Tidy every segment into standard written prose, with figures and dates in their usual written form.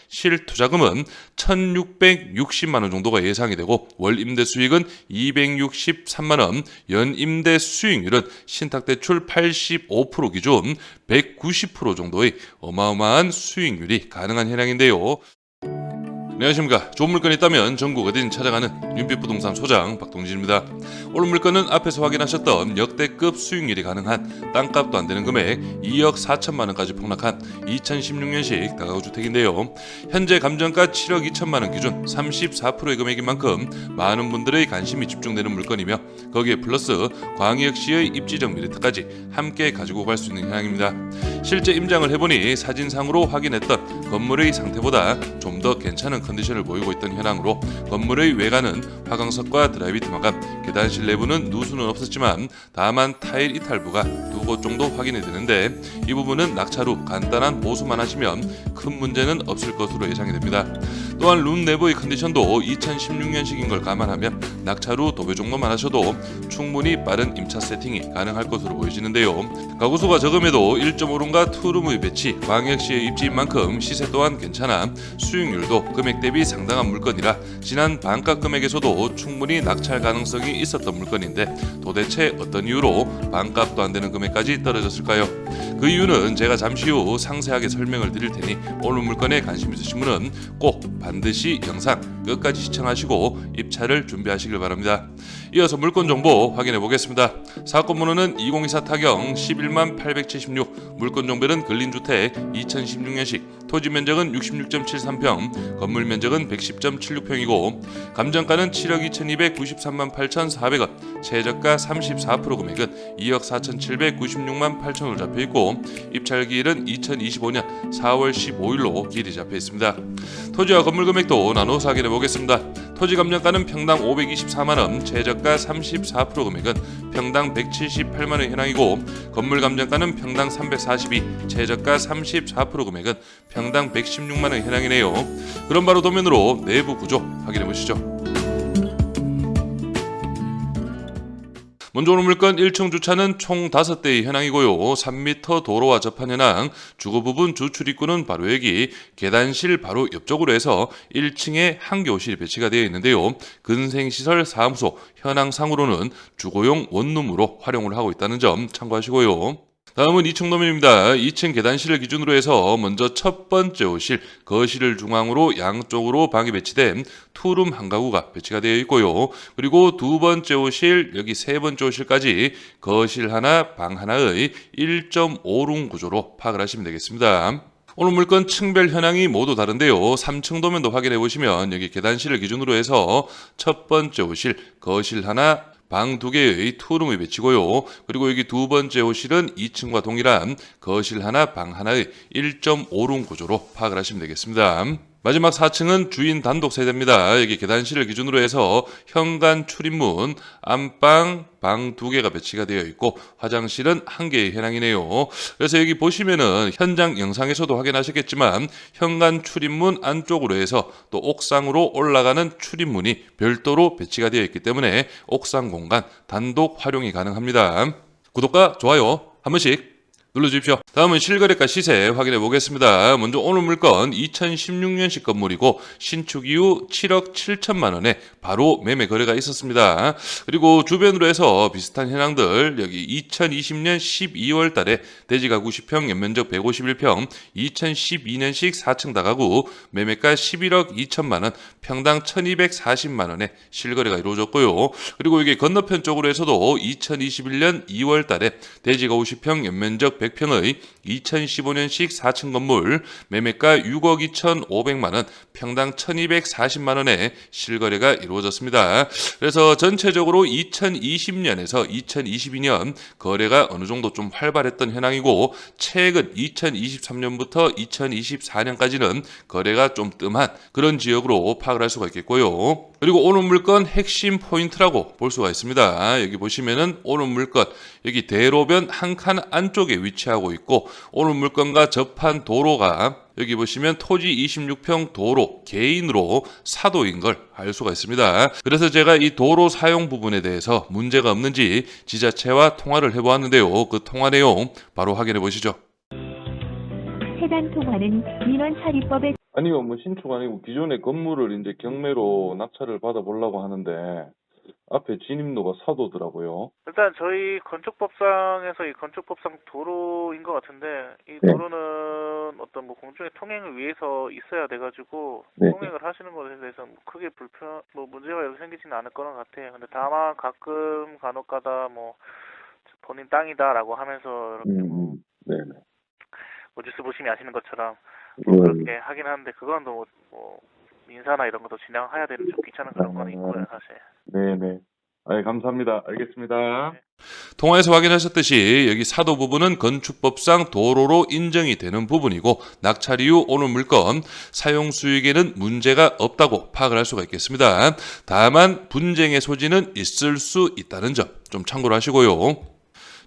실투자금은 1,660만 원 정도가 예상이 되고 월 임대 수익은 263만 원, 연임대 수익률은 신탁대출 85% 기준 190% 정도의 어마어마한 수익률이 가능한 현황인데요. 안녕하십니까. 좋은 물건이 있다면 전국 어디든 찾아가는 윤빛부동산 소장 박동진입니다. 오늘 물건은 앞에서 확인하셨던 역대급 수익률이 가능한 땅값도 안되는 금액 2억 4천만 원까지 폭락한 2016년식 다가구 주택인데요. 현재 감정가 7억 2천만 원 기준 34%의 금액인 만큼 많은 분들의 관심이 집중되는 물건이며 거기에 플러스 광역시의 입지적 메리트까지 함께 가지고 갈 수 있는 현황입니다. 실제 임장을 해보니 사진상으로 확인했던 건물의 상태보다 좀 더 괜찮은 컨디션을 보이고 있던 현황으로 건물의 외관은 화강석과 드라이비트 마감, 계단실 내부는 누수는 없었지만 다만 타일 이탈부가 2곳 정도 확인이 되는데 이 부분은 낙찰 후 간단한 보수만 하시면 큰 문제는 없을 것으로 예상이 됩니다. 또한 룸 내부의 컨디션도 2016년식인 걸 감안하면 낙찰 후 도배 정도만 하셔도 충분히 빠른 임차 세팅이 가능할 것으로 보여지는데요. 가구수가 적음에도 1.5룸과 2룸의 배치, 광역시의 입지인 만큼 시세 또한 괜찮아 수익률도 금액 대비 상당한 물건이라 지난 반가 금액에서도 충분히 낙찰 가능성이 있었던 물건인데 도대체 어떤 이유로 반값도 안 되는 금액까지 떨어졌을까요? 그 이유는 제가 잠시 후 상세하게 설명을 드릴 테니 오늘 물건에 관심 있으신 분은 꼭 반드시 영상 끝까지 시청하시고 입찰을 준비하시길 바랍니다. 이어서 물건 정보 확인해 보겠습니다. 사건 번호는 2024 타경 11만 876, 물건 종별은 근린주택 2016년식, 토지 면적은 66.73평, 건물 면적은 110.76평이고 감정가는 7억 2,293만 8,400원, 최저가 34% 금액은 2억 4,796만 8천원으로 잡혀있고 입찰기일은 2025년 4월 15일로 기일이 잡혀있습니다. 토지와 건물 금액도 나눠서 확인해 보겠습니다. 토지 감정가는 평당 524만원, 최저가 34% 금액은 평당 178만원 현황이고 건물 감정가는 평당 342, 최저가 34% 금액은 평당 116만원 현황이네요. 그럼 바로 도면으로 내부 구조 확인해 보시죠. 먼저 오늘 물건 1층 주차는 총 5대의 현황이고요. 3m 도로와 접한 현황, 주거 부분 주출입구는 바로 여기, 계단실 바로 옆쪽으로 해서 1층에 한교실이 배치가 되어 있는데요. 근생시설 사무소, 현황상으로는 주거용 원룸으로 활용을 하고 있다는 점 참고하시고요. 다음은 2층 도면입니다. 2층 계단실을 기준으로 해서 먼저 첫 번째 호실, 거실을 중앙으로 양쪽으로 방이 배치된 투룸 한 가구가 배치가 되어 있고요. 그리고 두 번째 호실, 여기 세 번째 호실까지 거실 하나, 방 하나의 1.5룸 구조로 파악을 하시면 되겠습니다. 오늘 물건 층별 현황이 모두 다른데요. 3층 도면도 확인해 보시면 여기 계단실을 기준으로 해서 첫 번째 호실, 거실 하나, 방 2개의 투룸이 배치고요. 그리고 여기 두 번째 호실은 2층과 동일한 거실 하나, 방 하나의 1.5룸 구조로 파악을 하시면 되겠습니다. 마지막 4층은 주인 단독 세대입니다. 여기 계단실을 기준으로 해서 현관 출입문, 안방, 방 2개가 배치가 되어 있고 화장실은 1개의 현황이네요. 그래서 여기 보시면은 현장 영상에서도 확인하셨겠지만 현관 출입문 안쪽으로 해서 또 옥상으로 올라가는 출입문이 별도로 배치가 되어 있기 때문에 옥상 공간 단독 활용이 가능합니다. 구독과 좋아요 한 번씩 눌러주십시오. 다음은 실거래가 시세 확인해 보겠습니다. 먼저 오늘 물건 2016년식 건물이고 신축 이후 7억 7천만 원에 바로 매매 거래가 있었습니다. 그리고 주변으로 해서 비슷한 현황들 여기 2020년 12월 달에 대지가구 10평, 연면적 151평, 2012년식 4층 다가구 매매가 11억 2천만 원, 평당 1240만 원에 실거래가 이루어졌고요. 그리고 이게 건너편 쪽으로 해서도 2021년 2월 달에 대지가 50평, 연면적 100평의 2015년식 4층 건물 매매가 6억 2,500만 원, 평당 1,240만 원에 실거래가 이루어졌습니다. 그래서 전체적으로 2020년에서 2022년 거래가 어느 정도 좀 활발했던 현황이고 최근 2023년부터 2024년까지는 거래가 좀 뜸한 그런 지역으로 파악을 할 수가 있겠고요. 그리고 오늘 물건 핵심 포인트라고 볼 수가 있습니다. 여기 보시면은 오늘 물건 여기 대로변 한 칸 안쪽에 위치하고 있고 오늘 물건과 접한 도로가 여기 보시면 토지 26평 도로 개인으로 사도인 걸 알 수가 있습니다. 그래서 제가 이 도로 사용 부분에 대해서 문제가 없는지 지자체와 통화를 해보았는데요. 그 통화 내용 바로 확인해 보시죠. 해당 통화는 민원 처리법에 아니요, 뭐 신축 아니고 기존의 건물을 이제 경매로 낙찰을 받아보려고 하는데 앞에 진입로가 사도더라고요. 일단 저희 건축법상에서 이 건축법상 도로인 것 같은데 이 네, 도로는 어떤 뭐 공중의 통행을 위해서 있어야 돼가지고 네, 통행을 하시는 것에 대해서 뭐 크게 뭐 문제가 이렇게 생기지는 않을 거는 같아요. 근데 다만 가끔 간혹가다 뭐 본인 땅이다라고 하면서 이렇게 네, 네. 뭐 뉴스 보시면 아시는 것처럼 뭐 예. 그렇게 하긴 하는데 그건 뭐 민사나 이런 것도 진행해야 되는 좀 귀찮은 그런 건 있고요, 아, 사실. 네네. 아, 감사합니다. 알겠습니다. 네. 통화에서 확인하셨듯이 여기 사도 부분은 건축법상 도로로 인정이 되는 부분이고 낙찰 이후 오는 물건 사용 수익에는 문제가 없다고 파악을 할 수가 있겠습니다. 다만 분쟁의 소지는 있을 수 있다는 점 좀 참고를 하시고요.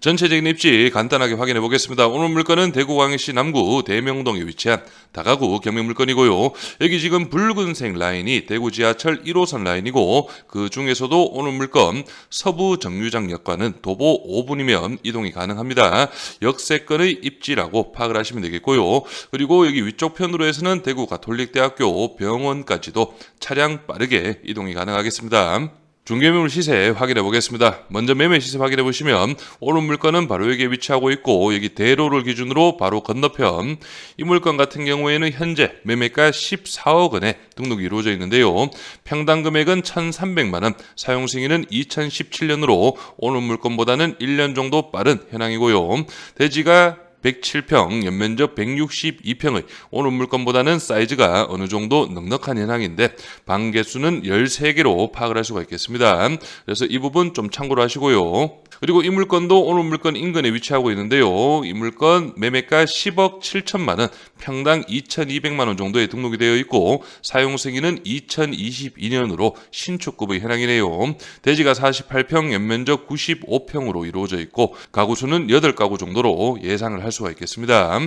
전체적인 입지 간단하게 확인해 보겠습니다. 오늘 물건은 대구광역시 남구 대명동에 위치한 다가구 경매 물건이고요. 여기 지금 붉은색 라인이 대구 지하철 1호선 라인이고 그 중에서도 오늘 물건 서부 정류장역과는 도보 5분이면 이동이 가능합니다. 역세권의 입지라고 파악을 하시면 되겠고요. 그리고 여기 위쪽 편으로 해서는 대구 가톨릭대학교 병원까지도 차량 빠르게 이동이 가능하겠습니다. 중개물 시세 확인해 보겠습니다. 먼저 매매 시세 확인해 보시면 오른 물건은 바로 여기에 위치하고 있고 여기 대로를 기준으로 바로 건너편 이 물건 같은 경우에는 현재 매매가 14억 원에 등록이 이루어져 있는데요. 평당 금액은 1,300만 원, 사용 승인은 2017년으로 오늘 물건보다는 1년 정도 빠른 현황이고요. 대지가 107평, 연면적 162평의 오늘 물건보다는 사이즈가 어느 정도 넉넉한 현황인데 방 개수는 13개로 파악을 할 수가 있겠습니다. 그래서 이 부분 좀 참고로 하시고요. 그리고 이 물건도 오늘 물건 인근에 위치하고 있는데요. 이 물건 매매가 10억 7천만 원, 평당 2,200만 원 정도에 등록이 되어 있고 사용 승인은 2022년으로 신축급의 현황이네요. 대지가 48평, 연면적 95평으로 이루어져 있고 가구 수는 8가구 정도로 예상을 할 수가 있겠습니다.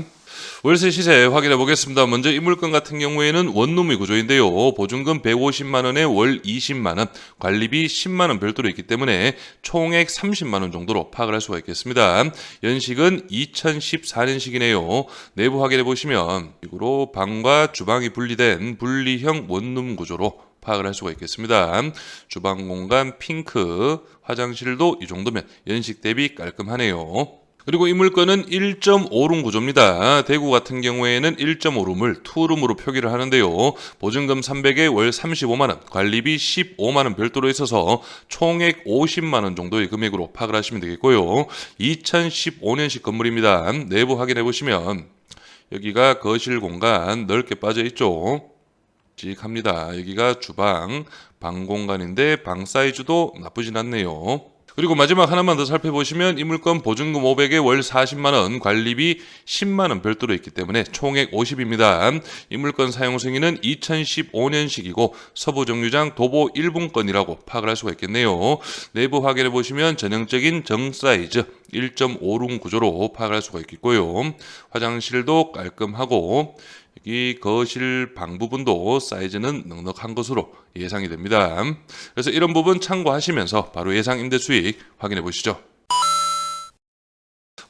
월세 시세 확인해 보겠습니다. 먼저 이 물건 같은 경우에는 원룸의 구조인데요. 보증금 150만 원에 월 20만 원, 관리비 10만 원 별도로 있기 때문에 총액 30만 원 정도로 파악을 할 수가 있겠습니다. 연식은 2014년식이네요. 내부 확인해 보시면 이구로 방과 주방이 분리된 분리형 원룸 구조로 파악을 할 수가 있겠습니다. 주방 공간 핑크, 화장실도 이 정도면 연식 대비 깔끔하네요. 그리고 이 물건은 1.5룸 구조입니다. 대구 같은 경우에는 1.5룸을 투룸으로 표기를 하는데요. 보증금 300에 월 35만 원, 관리비 15만 원 별도로 있어서 총액 50만 원 정도의 금액으로 파악을 하시면 되겠고요. 2015년식 건물입니다. 내부 확인해 보시면 여기가 거실 공간 넓게 빠져 있죠. 직합니다. 여기가 주방, 방 공간인데 방 사이즈도 나쁘진 않네요. 그리고 마지막 하나만 더 살펴보시면 이 물건 보증금 500에 월 40만 원, 관리비 10만 원 별도로 있기 때문에 총액 50입니다. 이 물건 사용 승인은 2015년식이고 서부 정류장 도보 1분권이라고 파악을 할 수가 있겠네요. 내부 확인해 보시면 전형적인 정 사이즈 1.5룸 구조로 파악할 수가 있겠고요. 화장실도 깔끔하고 이 거실 방 부분도 사이즈는 넉넉한 것으로 예상이 됩니다. 그래서 이런 부분 참고하시면서 바로 예상 임대 수익 확인해 보시죠.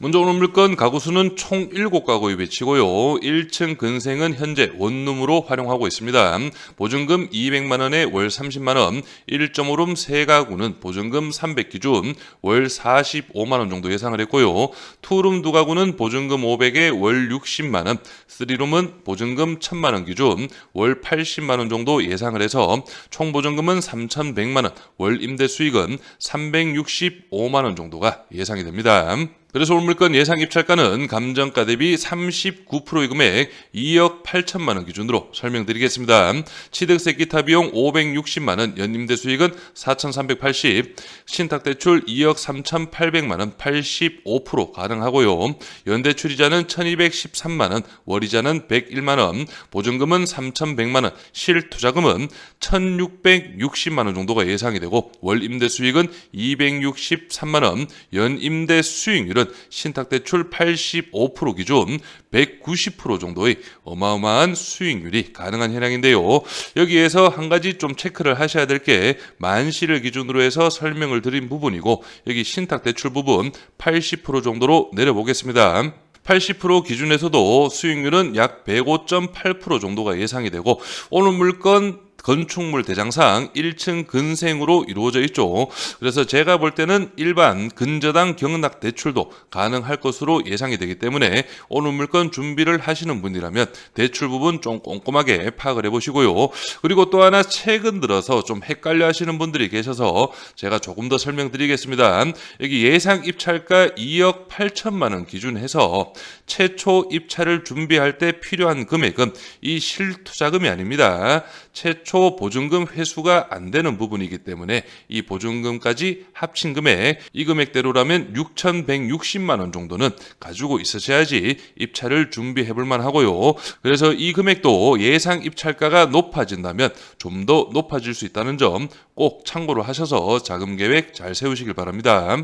먼저 오늘 물건 가구 수는 총 7가구의 위치고요. 1층 근생은 현재 원룸으로 활용하고 있습니다. 보증금 200만 원에 월 30만 원, 1.5룸 3가구는 보증금 300 기준 월 45만 원 정도 예상을 했고요. 2룸 2가구는 보증금 500에 월 60만 원, 3룸은 보증금 1000만 원 기준 월 80만 원 정도 예상을 해서 총 보증금은 3,100만 원, 월 임대 수익은 365만 원 정도가 예상이 됩니다. 그래서 오늘 물건 예상 입찰가는 감정가 대비 39%의 금액 2억 8천만 원 기준으로 설명드리겠습니다. 취득세 기타 비용 560만 원, 연임대 수익은 4,380, 신탁대출 2억 3,800만 원, 85% 가능하고요. 연대출이자는 1,213만 원, 월이자는 101만 원, 보증금은 3,100만 원, 실투자금은 1,660만 원 정도가 예상이 되고 월 임대 수익은 263만 원, 연임대 수익률은 신탁대출 85% 기준 190% 정도의 어마어마한 수익률이 가능한 현황인데요. 여기에서 한 가지 좀 체크를 하셔야 될 게 만시를 기준으로 해서 설명을 드린 부분이고 여기 신탁대출 부분 80% 정도로 내려보겠습니다. 80% 기준에서도 수익률은 약 105.8% 정도가 예상이 되고 오늘 물건 건축물 대장상 1층 근생으로 이루어져 있죠. 그래서 제가 볼 때는 일반 근저당 경락 대출도 가능할 것으로 예상이 되기 때문에 오늘 물건 준비를 하시는 분이라면 대출 부분 좀 꼼꼼하게 파악을 해보시고요. 그리고 또 하나 최근 들어서 좀 헷갈려 하시는 분들이 계셔서 제가 조금 더 설명드리겠습니다. 여기 예상 입찰가 2억 8천만 원 기준해서 최초 입찰을 준비할 때 필요한 금액은 이 실투자금이 아닙니다. 최초 보증금 회수가 안 되는 부분이기 때문에 이 보증금까지 합친 금액, 이 금액대로라면 6,160만 원 정도는 가지고 있으셔야지 입찰을 준비해 볼 만하고요. 그래서 이 금액도 예상 입찰가가 높아진다면 좀 더 높아질 수 있다는 점 꼭 참고를 하셔서 자금 계획 잘 세우시길 바랍니다.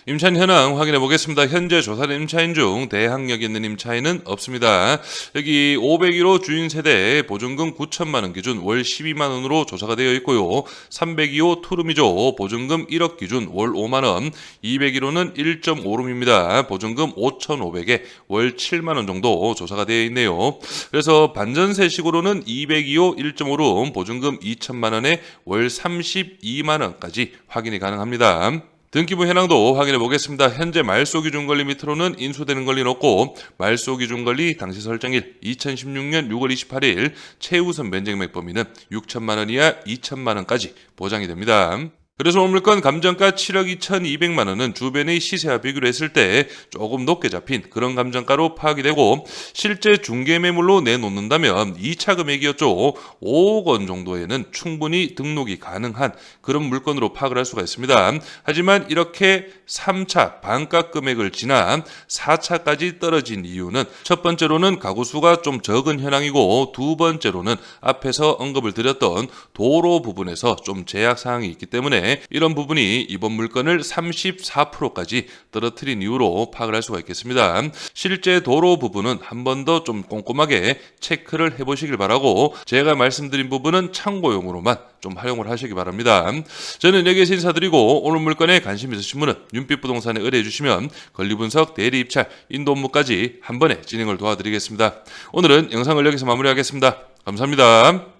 임차인 현황 확인해 보겠습니다. 현재 조사된 임차인 중 대항력 있는 임차인은 없습니다. 여기 501호 주인 세대 보증금 9천만 원 기준 월 12만 원으로 조사가 되어 있고요. 302호 투룸이죠. 보증금 1억 기준 월 5만 원. 201호는 1.5룸입니다. 보증금 5,500에 월 7만 원 정도 조사가 되어 있네요. 그래서 반전세식으로는 202호 1.5룸 보증금 2천만 원에 월 32만 원까지 확인이 가능합니다. 등기부 현황도 확인해 보겠습니다. 현재 말소 기준 권리 밑으로는 인수되는 권리는 없고 말소 기준 권리 당시 설정일 2016년 6월 28일 최우선 변제금액 범위는 6천만 원 이하 2천만 원까지 보장이 됩니다. 그래서 오늘 물건 감정가 7억 2,200만 원은 주변의 시세와 비교를 했을 때 조금 높게 잡힌 그런 감정가로 파악이 되고 실제 중개 매물로 내놓는다면 2차 금액이었죠. 5억 원 정도에는 충분히 등록이 가능한 그런 물건으로 파악을 할 수가 있습니다. 하지만 이렇게 3차 반가 금액을 지난 4차까지 떨어진 이유는 첫 번째로는 가구 수가 좀 적은 현황이고 두 번째로는 앞에서 언급을 드렸던 도로 부분에서 좀 제약 사항이 있기 때문에 이런 부분이 이번 물건을 34%까지 떨어뜨린 이유로 파악을 할 수가 있겠습니다. 실제 도로 부분은 한 번 더 좀 꼼꼼하게 체크를 해보시길 바라고 제가 말씀드린 부분은 참고용으로만 좀 활용을 하시기 바랍니다. 저는 여기에서 인사드리고 오늘 물건에 관심 있으신 분은 윤빛부동산에 의뢰해 주시면 권리분석, 대리입찰, 인도 업무까지 한 번에 진행을 도와드리겠습니다. 오늘은 영상을 여기서 마무리하겠습니다. 감사합니다.